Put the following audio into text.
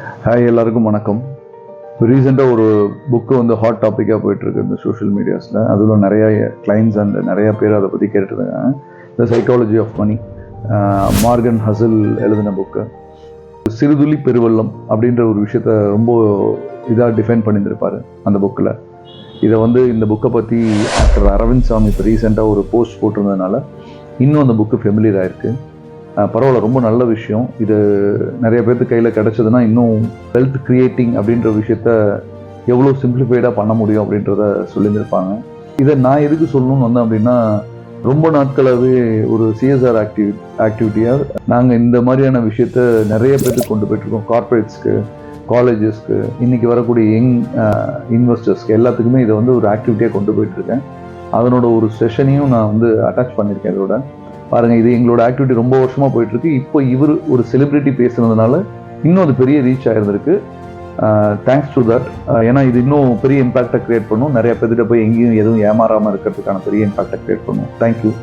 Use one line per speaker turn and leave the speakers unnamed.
Hi, எல்லாருக்கும் வணக்கம். ரீசெண்டாக ஒரு புக்கு வந்து ஹாட் டாப்பிக்காக போயிட்டுருக்கு இந்த சோஷியல் மீடியாஸில். அதில் நிறையா கிளைண்ட்ஸ் அண்ட் நிறையா பேர் அதை பற்றி கேட்டுருக்காங்க. The psychology of money, Morgan Housel எழுதின புக்கு. சிறுதுளி பெருவெள்ளம் அப்படின்ற ஒரு விஷயத்த ரொம்ப இதாக டிஃபைன் பண்ணியிருந்திருப்பார் அந்த புக்கில். இதை வந்து இந்த புக்கை பற்றி டாக்டர் அரவிந்த் சாமி இப்போ ரீசெண்டாக ஒரு போஸ்ட் போட்டிருந்ததுனால இன்னும் அந்த புக்கு ஃபெமிலியர் ஆயிருக்கு. பரவாயில்ல, ரொம்ப நல்ல விஷயம். இது நிறைய பேர்த்து கையில் கிடச்சதுன்னா இன்னும் வெல்த் கிரியேட்டிங் அப்படின்ற விஷயத்த எவ்வளோ சிம்பிளிஃபைடாக பண்ண முடியும் அப்படின்றத சொல்லியிருந்திருப்பாங்க. இதை நான் எதுக்கு சொல்லணும்னு வந்தேன் அப்படின்னா, ரொம்ப நாட்களாகவே ஒரு சிஎஸ்ஆர் ஆக்டிவிட்டியாக நாங்கள் இந்த மாதிரியான விஷயத்த நிறைய பேர்த்துக்கு கொண்டு போயிட்டுருக்கோம். கார்ப்பரேட்ஸ்க்கு, காலேஜஸ்க்கு, இன்றைக்கி வரக்கூடிய யங் இன்வெஸ்டர்ஸ்க்கு எல்லாத்துக்குமே இதை வந்து ஒரு ஆக்டிவிட்டியாக கொண்டு போயிட்டுருக்கேன். அதனோட ஒரு செஷனையும் நான் வந்து அட்டாச் பண்ணியிருக்கேன். இதோட பாருங்கள், இது எங்களோட ஆக்டிவிட்டி ரொம்ப வருஷமாக போயிட்டுருக்கு. இப்போ இவர் ஒரு செலிப்ரிட்டி பேசுனதுனால இன்னும் அது பெரிய ரீச் ஆகிருந்திருக்கு. Thanks to that. ஏன்னா இது இன்னும் பெரிய இம்பாக்டை க்ரியேட் பண்ணும். நிறைய பேர்கிட்ட போய் எங்கேயும் எதுவும் ஏமாறாமல் இருக்கிறதுக்கான பெரிய இம்பாக்டை க்ரியேட் பண்ணும். தேங்க்யூ.